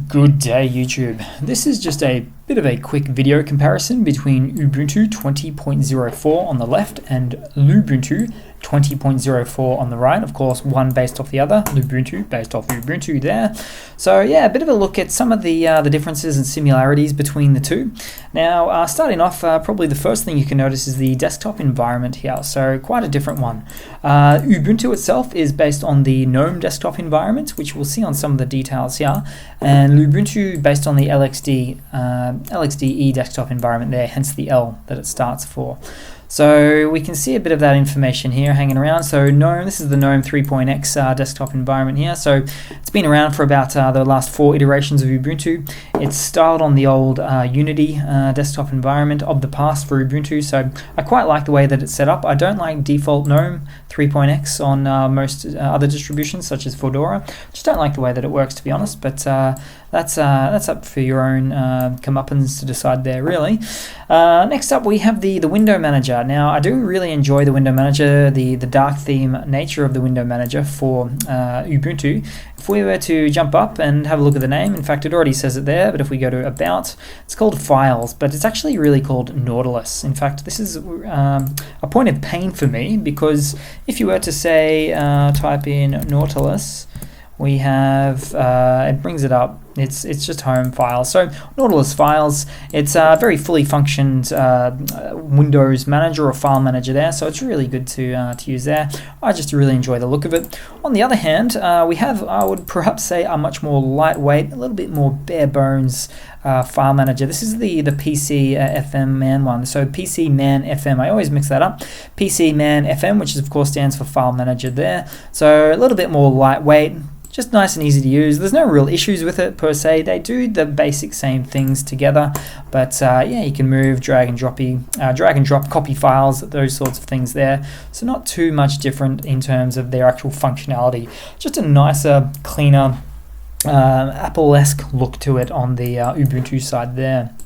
Good day, YouTube. This is just a bit of a quick video comparison between Ubuntu 20.04 on the left and Lubuntu 20.04 on the right. Of course, one based off the other, Lubuntu based off Ubuntu there. So yeah, a bit of a look at some of the differences and similarities between the two. Now, starting off, probably the first thing you can notice is the desktop environment here. So quite a different one. Ubuntu itself is based on the GNOME desktop environment, which we'll see on some of the details here, and Lubuntu based on the LXDE desktop environment there, hence the L that it starts for. So we can see a bit of that information here hanging around. So GNOME, this is the GNOME 3.x desktop environment here. So it's been around for about the last 4 iterations of Ubuntu. It's styled on the old Unity desktop environment of the past for Ubuntu. So I quite like the way that it's set up. I don't like default GNOME 3.x on most other distributions such as Fedora. Just don't like the way that it works, to be honest. But that's up for your own comeuppance to decide there, really. Next up, we have the window manager. Now, I do really enjoy the window manager, the dark theme nature of the window manager for Ubuntu. If we were to jump up and have a look at the name, in fact, it already says it there, but if we go to About, it's called Files, but it's actually really called Nautilus. In fact, this is a point of pain for me, because if you were to say, type in Nautilus, we have, it brings it up. It's just home files. So Nautilus Files, it's a very fully functioned Windows manager or file manager there, so it's really good to use there. I just really enjoy the look of it. On the other hand, we have, I would perhaps say, a much more lightweight, a little bit more bare bones file manager. This is the PC FM Man one. So PC Man FM, I always mix that up. PC Man FM, which of course stands for file manager there. So a little bit more lightweight. Just nice and easy to use. There's no real issues with it per se. They do the basic same things together, but yeah, you can move, drag and drop, copy files, those sorts of things there. So not too much different in terms of their actual functionality. Just a nicer, cleaner, Apple-esque look to it on the Ubuntu side there.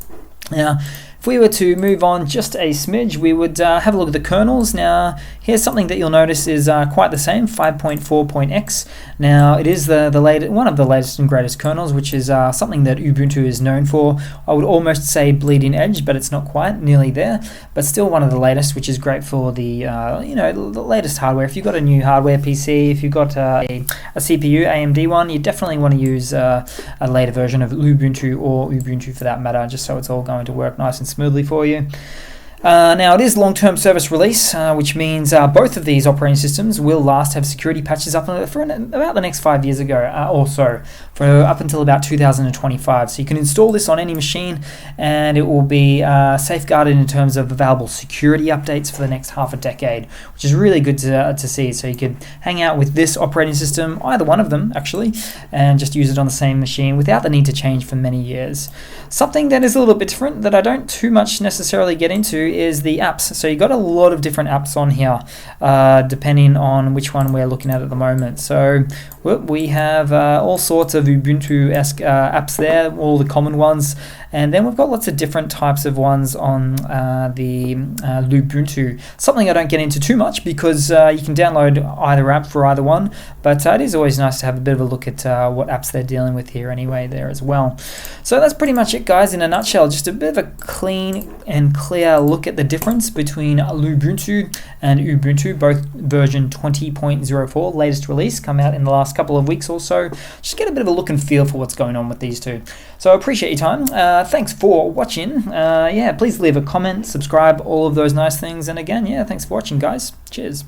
Now, if we were to move on just a smidge, we would have a look at the kernels. Now, here's something that you'll notice is quite the same, 5.4.x. Now, it is one of the latest and greatest kernels, which is something that Ubuntu is known for. I would almost say bleeding edge, but it's not quite, nearly there. But still one of the latest, which is great for the the latest hardware. If you've got a new hardware PC, if you've got a CPU, AMD one, you definitely want to use a later version of Lubuntu or Ubuntu for that matter, just so it's all going to work nice and smoothly for you. Now, it is long-term service release, which means both of these operating systems will have security patches up for about the next 5 years ago, or so, for up until about 2025. So you can install this on any machine, and it will be safeguarded in terms of available security updates for the next half a decade, which is really good to see. So you could hang out with this operating system, either one of them actually, and just use it on the same machine without the need to change for many years. Something that is a little bit different that I don't too much necessarily get into is the apps. So you got a lot of different apps on here, depending on which one we're looking at the moment. So we have all sorts of Ubuntu-esque apps there, all the common ones, and then we've got lots of different types of ones on the Lubuntu. Something I don't get into too much because you can download either app for either one, but it is always nice to have a bit of a look at what apps they're dealing with here anyway there as well. So that's pretty much it, guys, in a nutshell. Just a bit of a clean and clear look at the difference between Lubuntu and Ubuntu, both version 20.04, latest release, come out in the last couple of weeks or so. Just get a bit of a look and feel for what's going on with these two. So I appreciate your time. Thanks for watching. Yeah, please leave a comment, subscribe, all of those nice things. And again, yeah, thanks for watching, guys. Cheers.